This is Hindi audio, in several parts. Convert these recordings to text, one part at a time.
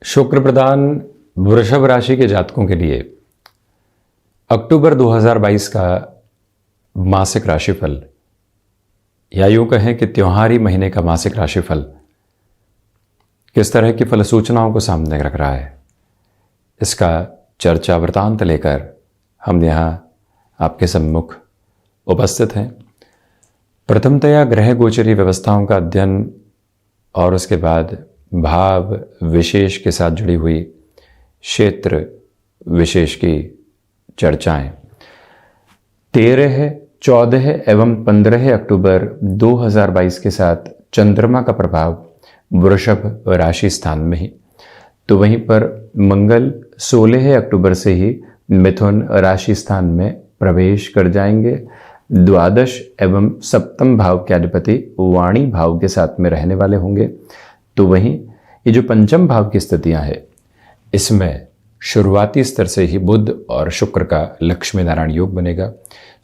शुक्र प्रधान वृषभ राशि के जातकों के लिए अक्टूबर 2022 का मासिक राशिफल, या यूं कहें कि त्योहारी महीने का मासिक राशिफल किस तरह की फल सूचनाओं को सामने रख रहा है, इसका चर्चा वृतांत लेकर हम यहाँ आपके सम्मुख उपस्थित हैं। प्रथमतया ग्रह गोचरी व्यवस्थाओं का अध्ययन और उसके बाद भाव विशेष के साथ जुड़ी हुई क्षेत्र विशेष की चर्चाएं 13, 14 एवं 15 अक्टूबर 2022 के साथ चंद्रमा का प्रभाव वृषभ राशि स्थान में ही, तो वहीं पर मंगल 16 अक्टूबर से ही मिथुन राशि स्थान में प्रवेश कर जाएंगे। द्वादश एवं सप्तम भाव के अधिपति वाणी भाव के साथ में रहने वाले होंगे। तो वहीं ये जो पंचम भाव की स्थितियां हैं, इसमें शुरुआती स्तर से ही बुध और शुक्र का लक्ष्मी नारायण योग बनेगा।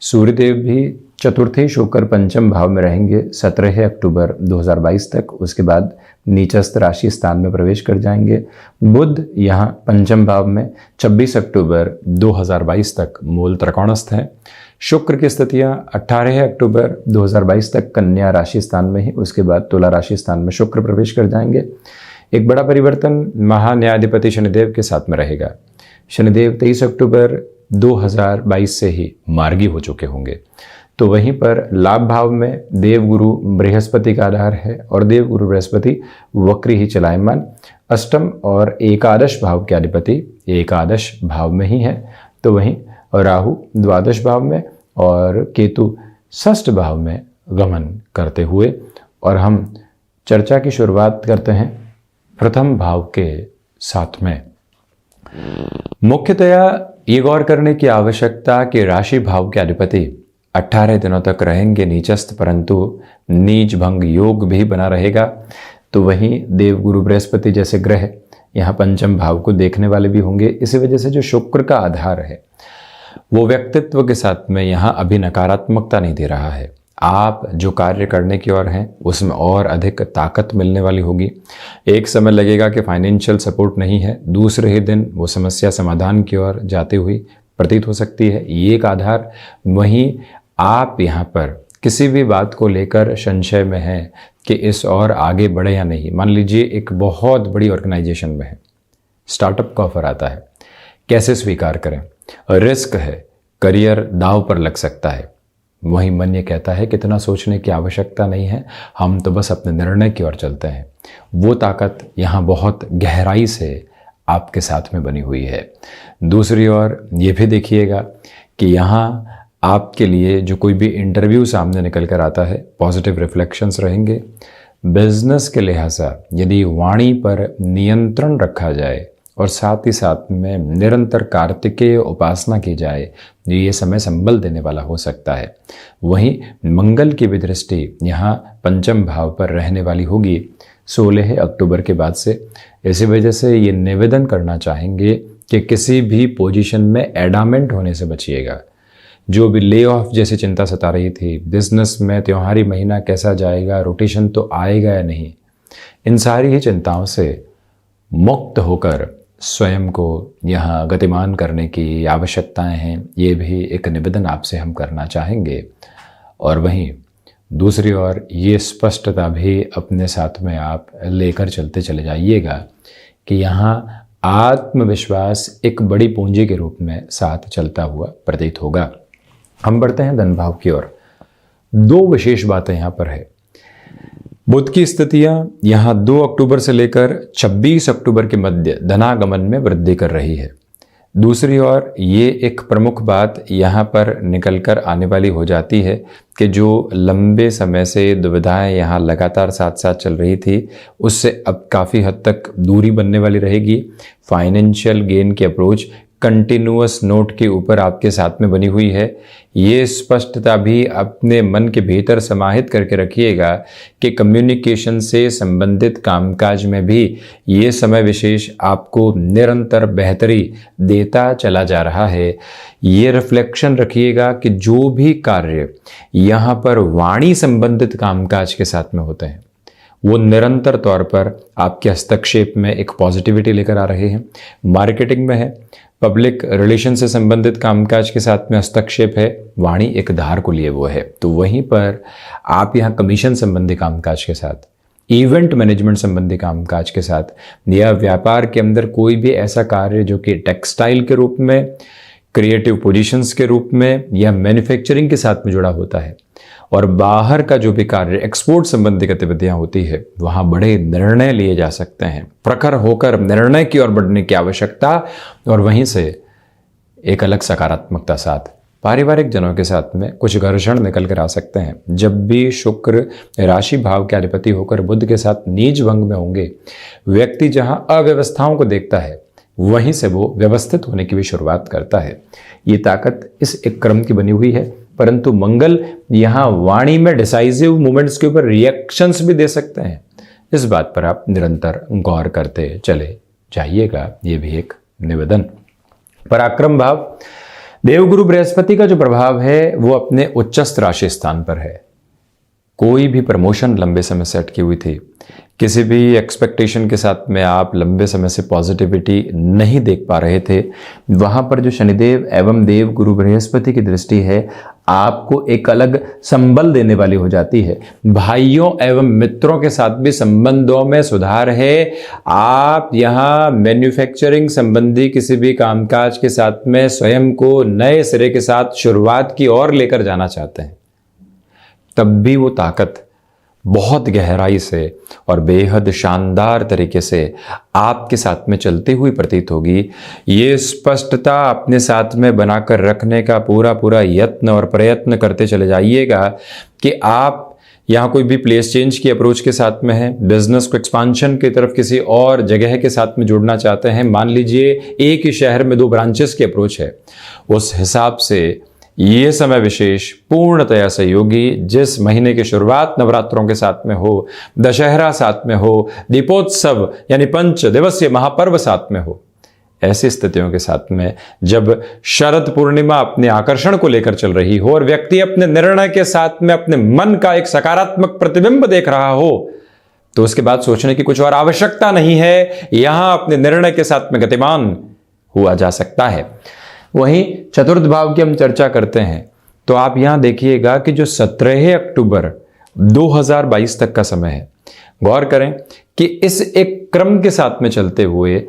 सूर्यदेव भी चतुर्थेश होकर पंचम भाव में रहेंगे 17 अक्टूबर 2022 तक। उसके बाद नीचस्थ राशि स्थान में प्रवेश कर जाएंगे। बुध यहाँ पंचम भाव में 26 अक्टूबर 2022 तक मूल त्रिकोणस्थ हैं। शुक्र की स्थितियां 18 अक्टूबर 2022 तक कन्या राशि स्थान में ही, उसके बाद तुला राशि स्थान में शुक्र प्रवेश कर जाएंगे। एक बड़ा परिवर्तन महान्यायाधिपति शनिदेव के साथ में रहेगा। शनिदेव 23 अक्टूबर 2022 से ही मार्गी हो चुके होंगे। तो वहीं पर लाभ भाव में देवगुरु बृहस्पति का आधार है और देवगुरु बृहस्पति वक्री ही चलायमान। अष्टम और एकादश भाव के अधिपति एकादश भाव में ही है। तो वहीं राहु द्वादश भाव में और केतु षष्ठ भाव में गमन करते हुए, और हम चर्चा की शुरुआत करते हैं प्रथम भाव के साथ में। मुख्यतया ये गौर करने की आवश्यकता कि राशि भाव के अधिपति 18 दिनों तक रहेंगे नीचस्थ, परंतु नीच भंग योग भी बना रहेगा। तो वहीं देवगुरु बृहस्पति जैसे ग्रह यहाँ पंचम भाव को देखने वाले भी होंगे। इसी वजह से जो शुक्र का आधार है वो व्यक्तित्व के साथ में यहाँ अभी नकारात्मकता नहीं दे रहा है। आप जो कार्य करने की ओर हैं उसमें और अधिक ताकत मिलने वाली होगी। एक समय लगेगा कि फाइनेंशियल सपोर्ट नहीं है, दूसरे ही दिन वो समस्या समाधान की ओर जाते हुई प्रतीत हो सकती है। ये एक आधार। वहीं आप यहाँ पर किसी भी बात को लेकर संशय में हैं कि इस और आगे बढ़े या नहीं। मान लीजिए एक बहुत बड़ी ऑर्गेनाइजेशन में है, स्टार्टअप का ऑफर आता है, कैसे स्वीकार करें, रिस्क है, करियर दांव पर लग सकता है। वहीं मन ये कहता है कि इतना सोचने की आवश्यकता नहीं है, हम तो बस अपने निर्णय की ओर चलते हैं। वो ताकत यहाँ बहुत गहराई से आपके साथ में बनी हुई है। दूसरी ओर ये भी देखिएगा कि यहाँ आपके लिए जो कोई भी इंटरव्यू सामने निकल कर आता है, पॉजिटिव रिफ्लेक्शंस रहेंगे। बिजनेस के लिहाज से यदि वाणी पर नियंत्रण रखा जाए और साथ ही साथ में निरंतर कार्तिकेय उपासना की जाए, ये समय संबल देने वाला हो सकता है। वहीं मंगल की भी दृष्टि यहाँ पंचम भाव पर रहने वाली होगी 16 अक्टूबर के बाद से। इसी वजह से ये निवेदन करना चाहेंगे कि किसी भी पोजीशन में एडामेंट होने से बचिएगा। जो भी ले ऑफ जैसी चिंता सता रही थी, बिजनेस में त्योहारी महीना कैसा जाएगा, रोटेशन तो आएगा या नहीं, इन सारी ही चिंताओं से मुक्त होकर स्वयं को यहाँ गतिमान करने की आवश्यकताएं हैं। ये भी एक निवेदन आपसे हम करना चाहेंगे। और वहीं दूसरी ओर ये स्पष्टता भी अपने साथ में आप लेकर चलते चले जाइएगा कि यहाँ आत्मविश्वास एक बड़ी पूंजी के रूप में साथ चलता हुआ प्रतीत होगा। हम बढ़ते हैं धन भाव की ओर। दो विशेष बातें यहाँ पर है। बुध की स्थितियां यहाँ 2 अक्टूबर से लेकर 26 अक्टूबर के मध्य धनागमन में वृद्धि कर रही है। दूसरी ओर ये एक प्रमुख बात यहाँ पर निकल कर आने वाली हो जाती है कि जो लंबे समय से दुविधाएं यहाँ लगातार साथ साथ चल रही थी, उससे अब काफ़ी हद तक दूरी बनने वाली रहेगी। फाइनेंशियल गेन की अप्रोच कंटिन्यूअस नोट के ऊपर आपके साथ में बनी हुई है। ये स्पष्टता भी अपने मन के भीतर समाहित करके रखिएगा कि कम्युनिकेशन से संबंधित कामकाज में भी ये समय विशेष आपको निरंतर बेहतरी देता चला जा रहा है। ये रिफ्लेक्शन रखिएगा कि जो भी कार्य यहाँ पर वाणी संबंधित कामकाज के साथ में होते हैं वो निरंतर तौर पर आपके हस्तक्षेप में एक पॉजिटिविटी लेकर आ रहे हैं। मार्केटिंग में है, पब्लिक रिलेशन से संबंधित कामकाज के साथ में हस्तक्षेप है, वाणी एक धार को लिए वो है। तो वहीं पर आप यहाँ कमीशन संबंधी कामकाज के साथ, इवेंट मैनेजमेंट संबंधी कामकाज के साथ, या व्यापार के अंदर कोई भी ऐसा कार्य जो कि टेक्सटाइल के रूप में, क्रिएटिव पोजीशंस के रूप में या मैन्युफैक्चरिंग के साथ में जुड़ा होता है, और बाहर का जो भी कार्य एक्सपोर्ट संबंधी गतिविधियां होती है, वहां बड़े निर्णय लिए जा सकते हैं। प्रखर होकर निर्णय की ओर बढ़ने की आवश्यकता, और वहीं से एक अलग सकारात्मकता साथ पारिवारिक जनों के साथ में कुछ घर्षण निकल कर आ सकते हैं। जब भी शुक्र राशि भाव के अधिपति होकर बुध के साथ नीच भंग में होंगे, व्यक्ति जहां अव्यवस्थाओं को देखता है वहीं से वो व्यवस्थित होने की भी शुरुआत करता है। ये ताकत इस एक क्रम की बनी हुई है, परंतु मंगल यहाँ वाणी में डिसाइसिव मूवमेंट्स के ऊपर रिएक्शंस भी दे सकते हैं। इस बात पर आप निरंतर गौर करते चले जाइएगा, ये भी एक निवेदन। पराक्रम भाव, देवगुरु बृहस्पति का जो प्रभाव है वो अपने उच्चस्थ राशि स्थान पर है। कोई भी प्रमोशन लंबे समय से अटकी हुई थी, किसी भी एक्सपेक्टेशन के साथ में आप लंबे समय से पॉजिटिविटी नहीं देख पा रहे थे, वहां पर जो शनिदेव एवं देव गुरु बृहस्पति की दृष्टि है आपको एक अलग संबल देने वाली हो जाती है। भाइयों एवं मित्रों के साथ भी संबंधों में सुधार है। आप यहाँ मैन्युफैक्चरिंग संबंधी किसी भी कामकाज के साथ में स्वयं को नए सिरे के साथ शुरुआत की ओर लेकर जाना चाहते हैं, तब भी वो ताकत बहुत गहराई से और बेहद शानदार तरीके से आपके साथ में चलती हुई प्रतीत होगी। ये स्पष्टता अपने साथ में बनाकर रखने का पूरा यत्न और प्रयत्न करते चले जाइएगा कि आप यहाँ कोई भी प्लेस चेंज की अप्रोच के साथ में है, बिजनेस को एक्सपांशन की तरफ किसी और जगह के साथ में जुड़ना चाहते हैं, मान लीजिए एक ही शहर में 2 ब्रांचेस की अप्रोच है, उस हिसाब से ये समय विशेष पूर्णतया सहयोगी। जिस महीने की शुरुआत नवरात्रों के साथ में हो, दशहरा साथ में हो, दीपोत्सव यानी 5 दिवसीय महापर्व साथ में हो, ऐसी स्थितियों के साथ में जब शरद पूर्णिमा अपने आकर्षण को लेकर चल रही हो और व्यक्ति अपने निर्णय के साथ में अपने मन का एक सकारात्मक प्रतिबिंब देख रहा हो, तो उसके बाद सोचने की कुछ और आवश्यकता नहीं है। यहां अपने निर्णय के साथ में गतिमान हुआ जा सकता है। वहीं चतुर्थ भाव की हम चर्चा करते हैं तो आप यहां देखिएगा कि जो 17 अक्टूबर 2022 तक का समय है, गौर करें कि इस एक क्रम के साथ में चलते हुए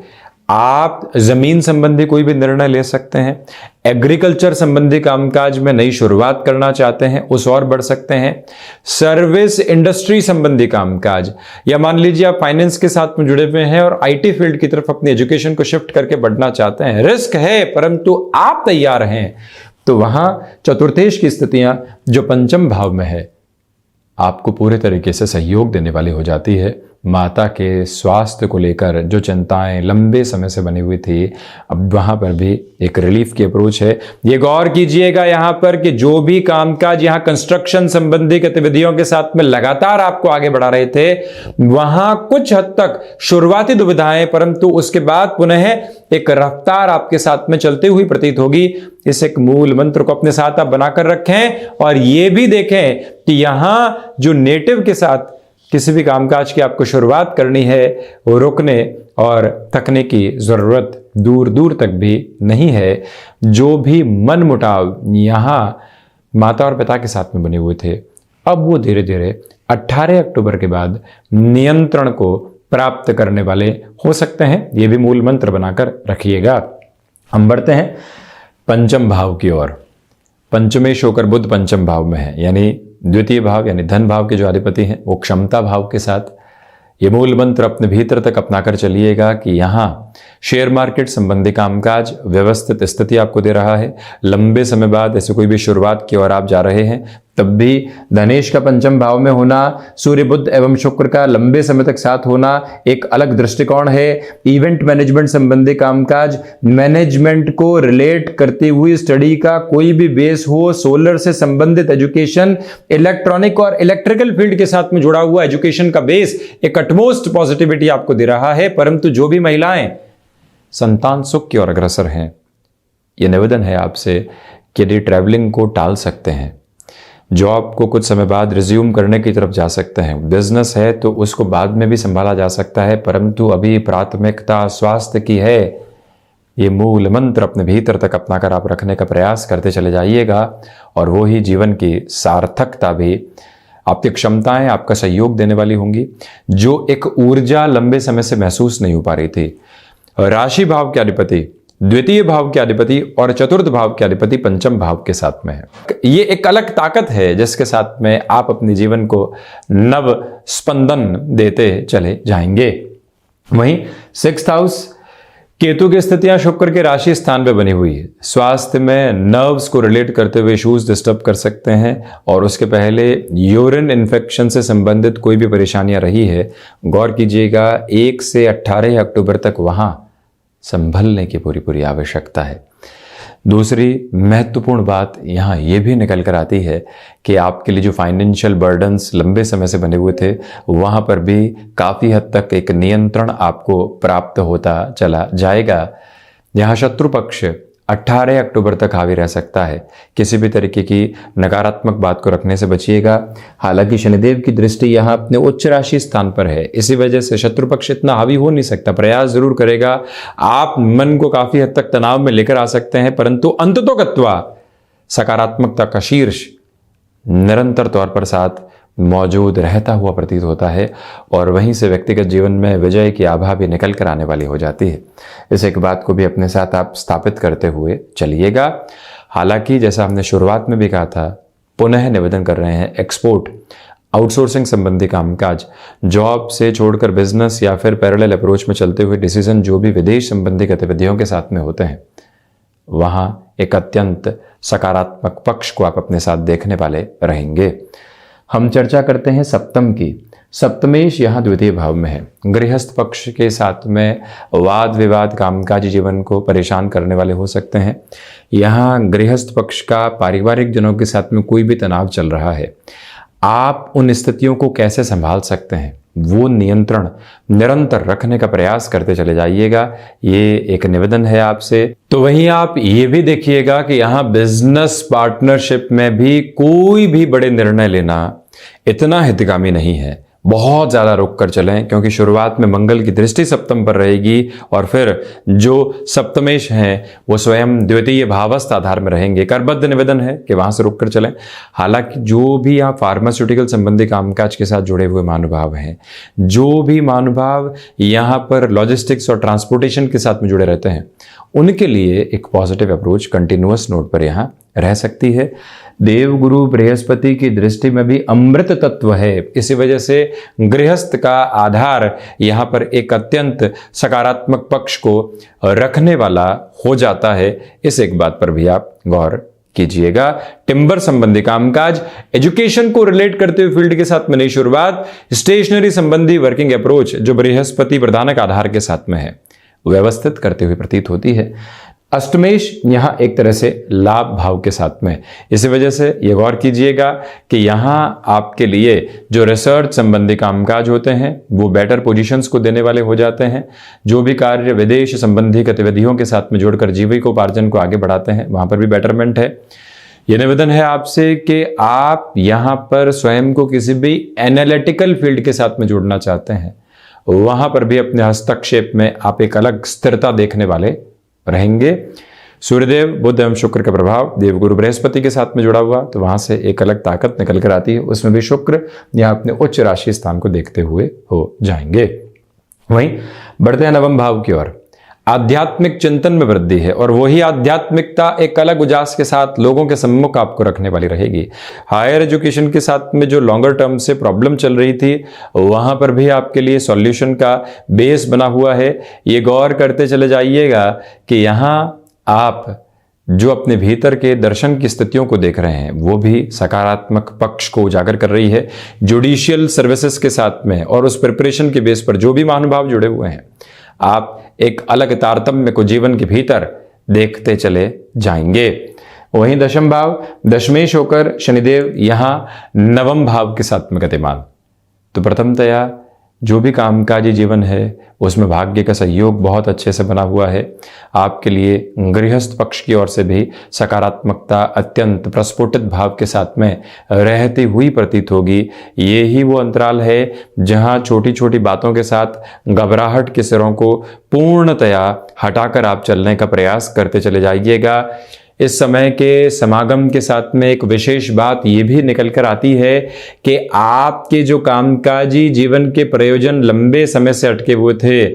आप जमीन संबंधी कोई भी निर्णय ले सकते हैं, एग्रीकल्चर संबंधी कामकाज में नई शुरुआत करना चाहते हैं उस और बढ़ सकते हैं, सर्विस इंडस्ट्री संबंधी कामकाज, या मान लीजिए आप फाइनेंस के साथ में जुड़े हुए हैं और आईटी फील्ड की तरफ अपनी एजुकेशन को शिफ्ट करके बढ़ना चाहते हैं। रिस्क है परंतु आप तैयार हैं, तो वहां चतुर्थेश की स्थितियां जो पंचम भाव में है आपको पूरे तरीके से सहयोग देने वाली हो जाती है। माता के स्वास्थ्य को लेकर जो चिंताएं लंबे समय से बनी हुई थी, अब वहां पर भी एक रिलीफ की अप्रोच है। ये गौर कीजिएगा यहां पर कि जो भी कामकाज यहां कंस्ट्रक्शन संबंधी गतिविधियों के साथ में लगातार आपको आगे बढ़ा रहे थे, वहां कुछ हद तक शुरुआती दुविधाएं, परंतु उसके बाद पुनः एक रफ्तार आपके साथ में चलती हुई प्रतीत होगी। इस एक मूल मंत्र को अपने साथ आप बनाकर रखें और यह भी देखें कि यहां जो नेटिव के साथ किसी भी कामकाज की आपको शुरुआत करनी है, वो रुकने और थकने की जरूरत दूर दूर तक भी नहीं है। जो भी मन मुटाव यहां माता और पिता के साथ में बने हुए थे, अब वो धीरे धीरे 18 अक्टूबर के बाद नियंत्रण को प्राप्त करने वाले हो सकते हैं। ये भी मूल मंत्र बनाकर रखिएगा। हम बढ़ते हैं पंचम भाव की ओर। पंचमेश होकर बुध पंचम भाव में है, यानी द्वितीय भाव यानी धन भाव के जो अधिपति हैं वो क्षमता भाव के साथ। ये मूल मंत्र अपने भीतर तक अपनाकर चलिएगा कि यहाँ शेयर मार्केट संबंधी कामकाज व्यवस्थित स्थिति आपको दे रहा है। लंबे समय बाद ऐसे कोई भी शुरुआत की ओर आप जा रहे हैं, तब भी धनेश का पंचम भाव में होना, सूर्य बुध एवं शुक्र का लंबे समय तक साथ होना एक अलग दृष्टिकोण है। इवेंट मैनेजमेंट संबंधी कामकाज, मैनेजमेंट को रिलेट करती हुई स्टडी का कोई भी बेस हो, सोलर से संबंधित एजुकेशन, इलेक्ट्रॉनिक और इलेक्ट्रिकल फील्ड के साथ में जुड़ा हुआ एजुकेशन का बेस एक अटमोस्ट पॉजिटिविटी आपको दे रहा है। परंतु जो भी महिलाएं संतान सुख की ओर अग्रसर हैं, यह निवेदन है आपसे कि यदि ट्रैवलिंग को टाल सकते हैं जॉब को कुछ समय बाद रिज्यूम करने की तरफ जा सकते हैं। बिजनेस है तो उसको बाद में भी संभाला जा सकता है, परंतु अभी प्राथमिकता स्वास्थ्य की है। ये मूल मंत्र अपने भीतर तक अपनाकर आप रखने का प्रयास करते चले जाइएगा और वो ही जीवन की सार्थकता भी, आपकी क्षमताएं आपका सहयोग देने वाली होंगी। जो एक ऊर्जा लंबे समय से महसूस नहीं हो पा रही थी, राशि भाव के अधिपति, द्वितीय भाव के अधिपति और चतुर्थ भाव के अधिपति पंचम भाव के साथ में है। ये एक अलग ताकत है जिसके साथ में आप अपने जीवन को नव स्पंदन देते चले जाएंगे। वहीं 6th हाउस, केतु की स्थितियां शुक्र के राशि स्थान पे बनी हुई है। स्वास्थ्य में नर्व्स को रिलेट करते हुए इश्यूज डिस्टर्ब कर सकते हैं और उसके पहले यूरिन इन्फेक्शन से संबंधित कोई भी परेशानियां रही है, गौर कीजिएगा 1 से 18 अक्टूबर तक वहां संभलने की पूरी आवश्यकता है। दूसरी महत्वपूर्ण बात यहां यह भी निकल कर आती है कि आपके लिए जो फाइनेंशियल बर्डन्स लंबे समय से बने हुए थे, वहां पर भी काफी हद तक एक नियंत्रण आपको प्राप्त होता चला जाएगा। यहां शत्रु पक्ष 18 अक्टूबर तक हावी रह सकता है। किसी भी तरीके की नकारात्मक बात को रखने से बचिएगा। हालांकि शनिदेव की दृष्टि यहाँ अपने उच्च राशि स्थान पर है, इसी वजह से शत्रु पक्ष इतना हावी हो नहीं सकता। प्रयास जरूर करेगा, आप मन को काफी हद तक तनाव में लेकर आ सकते हैं, परंतु अंततोगत्वा सकारात्मकता का शीर्ष निरंतर तौर पर साथ मौजूद रहता हुआ प्रतीत होता है और वहीं से व्यक्तिगत जीवन में विजय की आभा भी निकल कर आने वाली हो जाती है। इस एक बात को भी अपने साथ आप स्थापित करते हुए चलिएगा। हालांकि जैसा हमने शुरुआत में भी कहा था, पुनः निवेदन कर रहे हैं, एक्सपोर्ट आउटसोर्सिंग संबंधी कामकाज, जॉब से छोड़कर बिजनेस या फिर पैरेलल अप्रोच में चलते हुए डिसीजन जो भी विदेश संबंधी गतिविधियों के साथ में होते हैं, वहां एक अत्यंत सकारात्मक पक्ष को आप अपने साथ देखने वाले रहेंगे। हम चर्चा करते हैं सप्तम की। सप्तमेश यहाँ द्वितीय भाव में है। गृहस्थ पक्ष के साथ में वाद विवाद कामकाजी जीवन को परेशान करने वाले हो सकते हैं। यहाँ गृहस्थ पक्ष का पारिवारिक जनों के साथ में कोई भी तनाव चल रहा है, आप उन स्थितियों को कैसे संभाल सकते हैं, वो नियंत्रण निरंतर रखने का प्रयास करते चले जाइएगा। ये एक निवेदन है आपसे। तो वहीं आप ये भी देखिएगा कि यहाँ बिजनेस पार्टनरशिप में भी कोई भी बड़े निर्णय लेना इतना हितगामी नहीं है। बहुत ज्यादा रुक कर चलें, क्योंकि शुरुआत में मंगल की दृष्टि सप्तम पर रहेगी और फिर जो सप्तमेश हैं वो स्वयं द्वितीय भावस्थ आधार में रहेंगे। करबद्ध निवेदन है कि वहां से रुक कर चलें। हालांकि जो भी यहाँ फार्मास्यूटिकल संबंधी कामकाज के साथ जुड़े हुए महानुभाव हैं, जो भी महानुभाव यहाँ पर लॉजिस्टिक्स और ट्रांसपोर्टेशन के साथ में जुड़े रहते हैं, उनके लिए एक पॉजिटिव अप्रोच कंटिन्यूअस नोट पर यहाँ रह सकती है। देवगुरु बृहस्पति की दृष्टि में भी अमृत तत्व है, इसी वजह से गृहस्थ का आधार यहाँ पर एक अत्यंत सकारात्मक पक्ष को रखने वाला हो जाता है। इस एक बात पर भी आप गौर कीजिएगा। टिम्बर संबंधी कामकाज, एजुकेशन को रिलेट करते हुए फील्ड के साथ में नई शुरुआत, स्टेशनरी संबंधी वर्किंग अप्रोच जो बृहस्पति प्रधानक आधार के साथ में है, व्यवस्थित करते हुए प्रतीत होती है। अष्टमेश यहां एक तरह से लाभ भाव के साथ में, इसी वजह से ये गौर कीजिएगा कि यहां आपके लिए जो रिसर्च संबंधी कामकाज होते हैं वो बेटर पोजीशंस को देने वाले हो जाते हैं। जो भी कार्य विदेश संबंधी गतिविधियों के साथ में जोड़कर जीविकोपार्जन को आगे बढ़ाते हैं, वहां पर भी बेटरमेंट है। यह निवेदन है आपसे कि आप यहां पर स्वयं को किसी भी एनालिटिकल फील्ड के साथ में जोड़ना चाहते हैं, वहां पर भी अपने हस्तक्षेप में आप एक अलग स्थिरता देखने वाले रहेंगे। सूर्यदेव, बुध एवं शुक्र का प्रभाव देवगुरु बृहस्पति के साथ में जुड़ा हुआ, तो वहां से एक अलग ताकत निकल कर आती है। उसमें भी शुक्र यहाँ अपने उच्च राशि स्थान को देखते हुए हो जाएंगे। वहीं बढ़ते हैं नवम भाव की ओर। आध्यात्मिक चिंतन में वृद्धि है और वही आध्यात्मिकता एक अलग उजास के साथ लोगों के सम्मुख आपको रखने वाली रहेगी। हायर एजुकेशन के साथ में जो लॉन्गर टर्म से प्रॉब्लम चल रही थी, वहां पर भी आपके लिए सॉल्यूशन का बेस बना हुआ है। ये गौर करते चले जाइएगा कि यहां आप जो अपने भीतर के दर्शन की स्थितियों को देख रहे हैं वो भी सकारात्मक पक्ष को उजागर कर रही है। जुडिशियल सर्विसेज के साथ में और उस प्रिपरेशन के बेस पर जो भी महानुभाव जुड़े हुए हैं, आप एक अलग तारतम्य को जीवन के भीतर देखते चले जाएंगे। वहीं दशम भाव, दशमेश होकर शनिदेव यहां नवम भाव के साथ में गतिमान। तो प्रथमतया जो भी कामकाजी जीवन है उसमें भाग्य का सहयोग बहुत अच्छे से बना हुआ है। आपके लिए गृहस्थ पक्ष की ओर से भी सकारात्मकता अत्यंत प्रस्फुटित भाव के साथ में रहती हुई प्रतीत होगी। ये ही वो अंतराल है जहां छोटी छोटी बातों के साथ घबराहट के सिरों को पूर्णतया हटाकर आप चलने का प्रयास करते चले जाइएगा। इस समय के समागम के साथ में एक विशेष बात यह भी निकल कर आती है कि आपके जो कामकाजी जीवन के प्रयोजन लंबे समय से अटके हुए थे,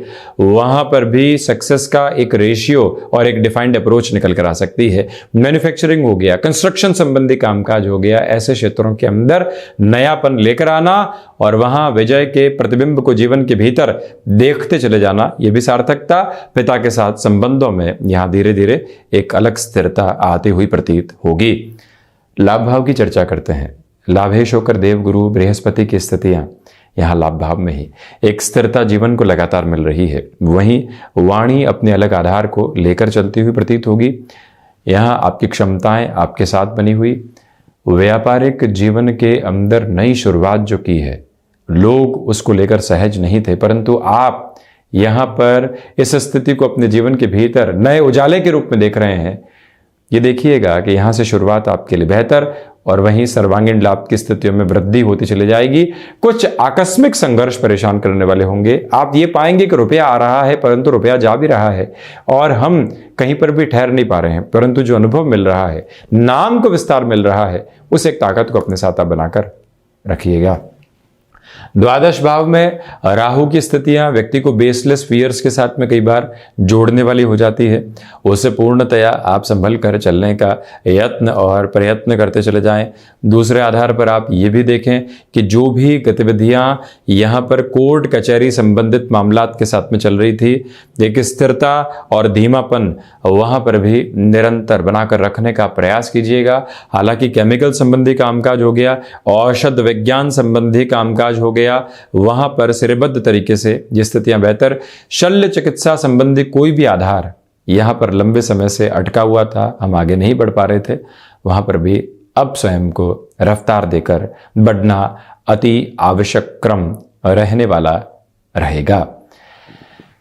वहां पर भी सक्सेस का एक रेशियो और एक डिफाइंड अप्रोच निकल कर आ सकती है। मैन्युफैक्चरिंग हो गया, कंस्ट्रक्शन संबंधी कामकाज हो गया, ऐसे क्षेत्रों के अंदर नयापन लेकर आना और वहां विजय के प्रतिबिंब को जीवन के भीतर देखते चले जाना, यह भी सार्थकता। पिता के साथ संबंधों में यहां धीरे धीरे एक अलग स्थिरता आती हुई प्रतीत होगी। लाभ भाव की चर्चा करते हैं। लाभेश होकर देवगुरु बृहस्पति की स्थितियां यहां लाभ भाव में ही एक स्थिरता जीवन को लगातार मिल रही है। वहीं वाणी अपने अलग आधार को लेकर चलती हुई प्रतीत होगी। यहां आपकी क्षमताएं आपके साथ बनी हुई। व्यापारिक जीवन के अंदर नई शुरुआत जो की है, लोग उसको लेकर सहज नहीं थे, परंतु आप यहां पर इस स्थिति को अपने जीवन के भीतर नए उजाले के रूप में देख रहे हैं। ये देखिएगा कि यहां से शुरुआत आपके लिए बेहतर और वहीं सर्वांगीण लाभ की स्थितियों में वृद्धि होती चली जाएगी। कुछ आकस्मिक संघर्ष परेशान करने वाले होंगे। आप ये पाएंगे कि रुपया आ रहा है परंतु रुपया जा भी रहा है और हम कहीं पर भी ठहर नहीं पा रहे हैं, परंतु जो अनुभव मिल रहा है, नाम को विस्तार मिल रहा है, उस एक ताकत को अपने साथ आप बनाकर रखिएगा। द्वादश भाव में राहु की स्थितियां व्यक्ति को बेसलेस फियर्स के साथ में कई बार जोड़ने वाली हो जाती है। उसे पूर्णतया आप संभल कर चलने का यत्न और प्रयत्न करते चले जाएं। दूसरे आधार पर आप ये भी देखें कि जो भी गतिविधियां यहां पर कोर्ट कचहरी संबंधित मामलात के साथ में चल रही थी, एक स्थिरता और धीमापन वहां पर भी निरंतर बनाकर रखने का प्रयास कीजिएगा। हालांकि केमिकल संबंधी कामकाज हो गया, औषध विज्ञान संबंधी कामकाज हो गया, वहां पर सिरबद्ध तरीके से ये स्थितियां बेहतर। शल्य चिकित्सा संबंधी कोई भी आधार यहां पर लंबे समय से अटका हुआ था, हम आगे नहीं बढ़ पा रहे थे, वहां पर भी अब स्वयं को रफ्तार देकर बढ़ना अति आवश्यक क्रम रहने वाला रहेगा।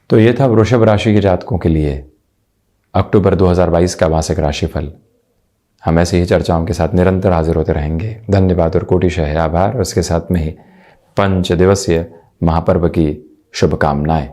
तो यह था वृषभ राशि के जातकों के लिए अक्टूबर 2022 का मासिक राशिफल। हम ऐसी ही चर्चाओं के साथ निरंतर हाजिर होते रहेंगे। धन्यवाद और कोटिशः आभार। और इसके साथ में ही 5 दिवसीय महापर्व की शुभकामनाएं।